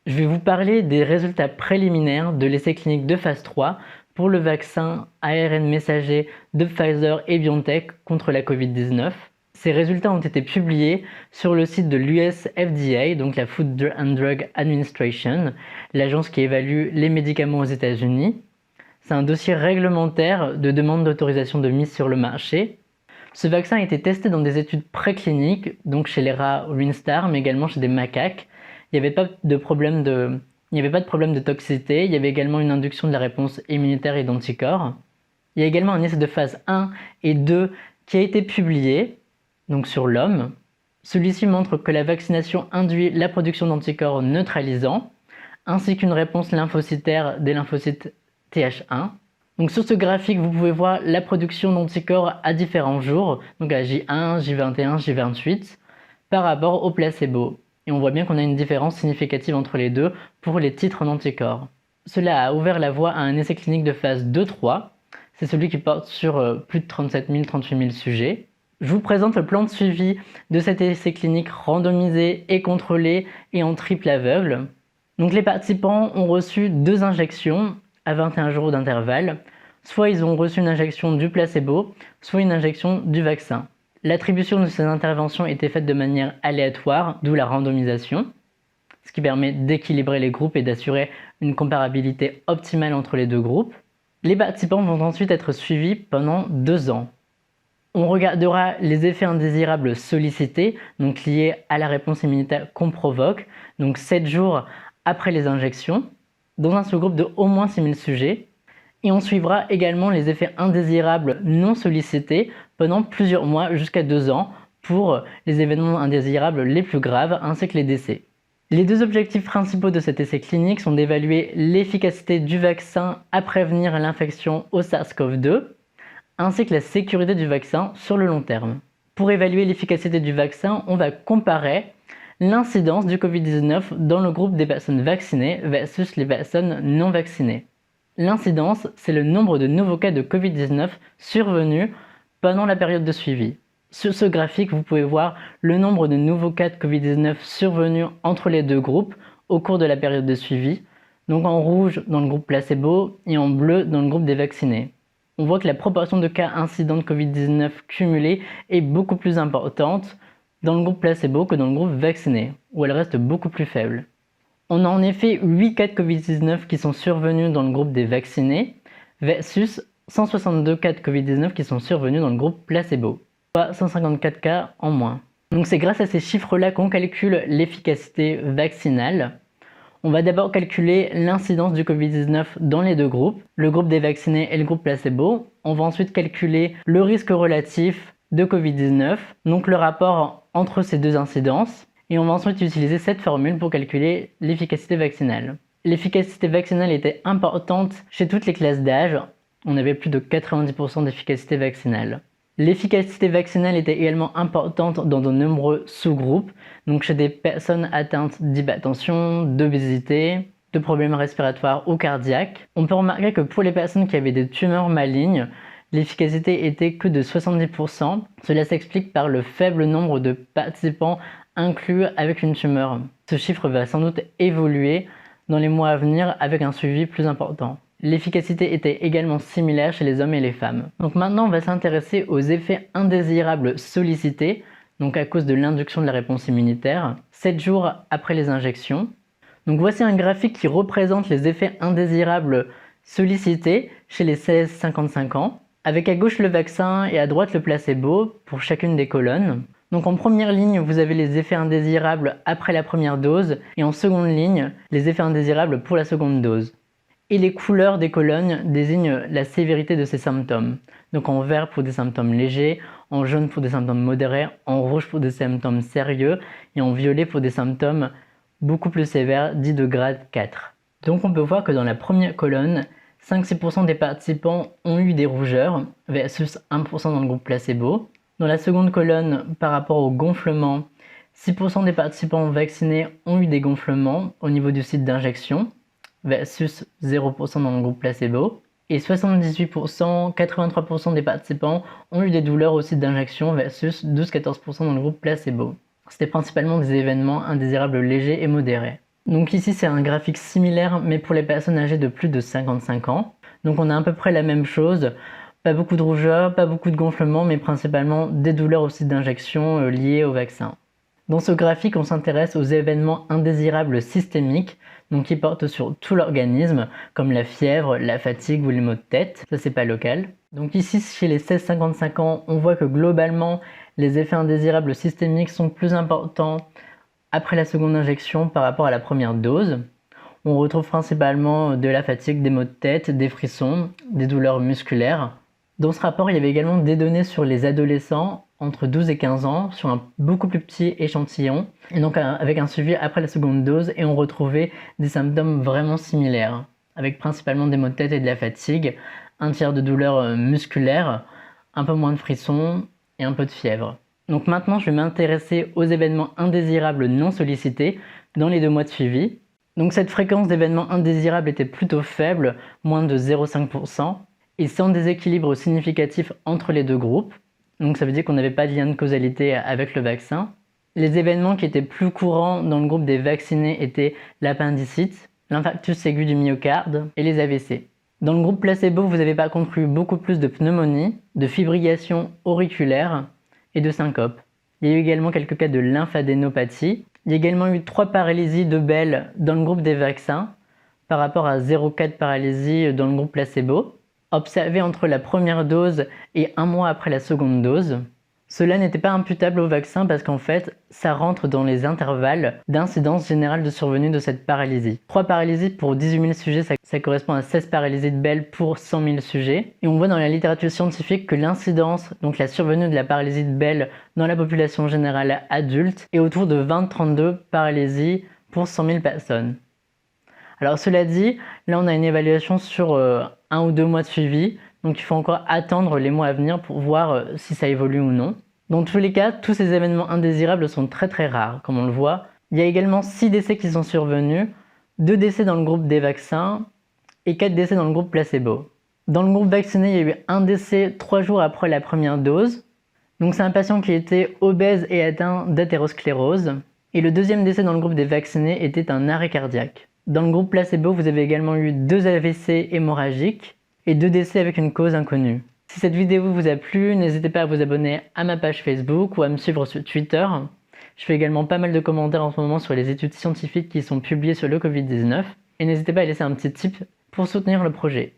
Je vais vous parler des résultats préliminaires de l'essai clinique de phase 3 pour le vaccin ARN messager de Pfizer et BioNTech contre la Covid-19. Ces résultats ont été publiés sur le site de l'US FDA, donc la Food and Drug Administration, l'agence qui évalue les médicaments aux États-Unis. C'est un dossier réglementaire de demande d'autorisation de mise sur le marché. Ce vaccin a été testé dans des études précliniques, donc chez les rats Winstar, mais également chez des macaques. Il n'y avait pas de problème de toxicité. Il y avait également une induction de la réponse immunitaire et d'anticorps. Il y a également un essai de phase 1 et 2 qui a été publié, donc sur l'homme. Celui-ci montre que la vaccination induit la production d'anticorps neutralisants, ainsi qu'une réponse lymphocytaire des lymphocytes Th1. Donc sur ce graphique, vous pouvez voir la production d'anticorps à différents jours, donc à J1, J21, J28, par rapport au placebo. Et on voit bien qu'on a une différence significative entre les deux pour les titres d'anticorps. Cela a ouvert la voie à un essai clinique de phase 2-3. C'est celui qui porte sur plus de 37 000, 38 000 sujets. Je vous présente le plan de suivi de cet essai clinique randomisé et contrôlé et en triple aveugle. Donc les participants ont reçu 2 injections à 21 jours d'intervalle. Soit ils ont reçu une injection du placebo, soit une injection du vaccin. L'attribution de ces interventions était faite de manière aléatoire, d'où la randomisation, ce qui permet d'équilibrer les groupes et d'assurer une comparabilité optimale entre les deux groupes. Les participants vont ensuite être suivis pendant 2 ans. On regardera les effets indésirables sollicités, donc liés à la réponse immunitaire qu'on provoque, donc 7 jours après les injections, dans un sous-groupe de au moins 6000 sujets. Et on suivra également les effets indésirables non sollicités pendant plusieurs mois jusqu'à 2 ans pour les événements indésirables les plus graves ainsi que les décès. Les 2 objectifs principaux de cet essai clinique sont d'évaluer l'efficacité du vaccin à prévenir l'infection au SARS-CoV-2 ainsi que la sécurité du vaccin sur le long terme. Pour évaluer l'efficacité du vaccin, on va comparer l'incidence du Covid-19 dans le groupe des personnes vaccinées versus les personnes non vaccinées. L'incidence, c'est le nombre de nouveaux cas de Covid-19 survenus pendant la période de suivi. Sur ce graphique, vous pouvez voir le nombre de nouveaux cas de Covid-19 survenus entre les deux groupes au cours de la période de suivi, donc en rouge dans le groupe placebo et en bleu dans le groupe des vaccinés. On voit que la proportion de cas incidents de Covid-19 cumulés est beaucoup plus importante dans le groupe placebo que dans le groupe vacciné, où elle reste beaucoup plus faible. On a en effet 8 cas de Covid-19 qui sont survenus dans le groupe des vaccinés versus 162 cas de Covid-19 qui sont survenus dans le groupe placebo, soit 154 cas en moins. Donc c'est grâce à ces chiffres-là qu'on calcule l'efficacité vaccinale. On va d'abord calculer l'incidence du Covid-19 dans les deux groupes, le groupe des vaccinés et le groupe placebo. On va ensuite calculer le risque relatif de Covid-19, donc le rapport entre ces 2 incidences. Et on va ensuite utiliser cette formule pour calculer l'efficacité vaccinale. L'efficacité vaccinale était importante chez toutes les classes d'âge. On avait plus de 90% d'efficacité vaccinale. L'efficacité vaccinale était également importante dans de nombreux sous-groupes, donc chez des personnes atteintes d'hypertension, d'obésité, de problèmes respiratoires ou cardiaques. On peut remarquer que pour les personnes qui avaient des tumeurs malignes, l'efficacité était que de 70%. Cela s'explique par le faible nombre de participants inclus avec une tumeur. Ce chiffre va sans doute évoluer dans les mois à venir avec un suivi plus important. L'efficacité était également similaire chez les hommes et les femmes. Donc maintenant, on va s'intéresser aux effets indésirables sollicités, donc à cause de l'induction de la réponse immunitaire, 7 jours après les injections. Donc voici un graphique qui représente les effets indésirables sollicités chez les 16-55 ans, avec à gauche le vaccin et à droite le placebo pour chacune des colonnes. Donc en première ligne, vous avez les effets indésirables après la première dose et en seconde ligne, les effets indésirables pour la seconde dose. Et les couleurs des colonnes désignent la sévérité de ces symptômes. Donc en vert pour des symptômes légers, en jaune pour des symptômes modérés, en rouge pour des symptômes sérieux et en violet pour des symptômes beaucoup plus sévères, dits de grade 4. Donc on peut voir que dans la première colonne, 5-6% des participants ont eu des rougeurs versus 1% dans le groupe placebo. Dans la seconde colonne, par rapport au gonflement, 6% des participants vaccinés ont eu des gonflements au niveau du site d'injection versus 0% dans le groupe placebo. Et 78%, 83% des participants ont eu des douleurs au site d'injection versus 12-14% dans le groupe placebo. C'était principalement des événements indésirables légers et modérés. Donc ici c'est un graphique similaire mais pour les personnes âgées de plus de 55 ans. Donc on a à peu près la même chose, pas beaucoup de rougeur, pas beaucoup de gonflement mais principalement des douleurs au site d'injection liées au vaccin. Dans ce graphique on s'intéresse aux événements indésirables systémiques, donc qui portent sur tout l'organisme, comme la fièvre, la fatigue ou les maux de tête, ça c'est pas local. Donc ici chez les 16-55 ans on voit que globalement les effets indésirables systémiques sont plus importants après la seconde injection par rapport à la première dose. On retrouve principalement de la fatigue, des maux de tête, des frissons, des douleurs musculaires. Dans ce rapport, il y avait également des données sur les adolescents entre 12 et 15 ans sur un beaucoup plus petit échantillon, et donc avec un suivi après la seconde dose, et on retrouvait des symptômes vraiment similaires, avec principalement des maux de tête et de la fatigue, un tiers de douleurs musculaires, un peu moins de frissons et un peu de fièvre. Donc maintenant, je vais m'intéresser aux événements indésirables non sollicités dans les 2 mois de suivi. Donc cette fréquence d'événements indésirables était plutôt faible, moins de 0,5%, et sans déséquilibre significatif entre les 2 groupes. Donc ça veut dire qu'on n'avait pas de lien de causalité avec le vaccin. Les événements qui étaient plus courants dans le groupe des vaccinés étaient l'appendicite, l'infarctus aigu du myocarde et les AVC. Dans le groupe placebo, vous avez par contre eu beaucoup plus de pneumonie, de fibrillation auriculaire et de syncope. Il y a eu également quelques cas de lymphadénopathie. Il y a également eu 3 paralysies de Bell dans le groupe des vaccins par rapport à 0,4 paralysie dans le groupe placebo, observées entre la première dose et 1 mois après la seconde dose. Cela n'était pas imputable au vaccin parce qu'en fait, ça rentre dans les intervalles d'incidence générale de survenue de cette paralysie. 3 paralysies pour 18 000 sujets, ça correspond à 16 paralysies de Bell pour 100 000 sujets. Et on voit dans la littérature scientifique que l'incidence, donc la survenue de la paralysie de Bell dans la population générale adulte, est autour de 20-32 paralysies pour 100 000 personnes. Alors cela dit, là on a une évaluation sur 1 ou 2 mois de suivi, donc il faut encore attendre les mois à venir pour voir si ça évolue ou non. Dans tous les cas, tous ces événements indésirables sont très rares, comme on le voit. Il y a également 6 décès qui sont survenus, 2 décès dans le groupe des vaccins et 4 décès dans le groupe placebo. Dans le groupe vacciné, il y a eu un décès 3 jours après la première dose. Donc c'est un patient qui était obèse et atteint d'athérosclérose. Et le deuxième décès dans le groupe des vaccinés était un arrêt cardiaque. Dans le groupe placebo, vous avez également eu 2 AVC hémorragiques et 2 décès avec une cause inconnue. Si cette vidéo vous a plu, n'hésitez pas à vous abonner à ma page Facebook ou à me suivre sur Twitter. Je fais également pas mal de commentaires en ce moment sur les études scientifiques qui sont publiées sur le Covid-19. Et n'hésitez pas à laisser un petit tip pour soutenir le projet.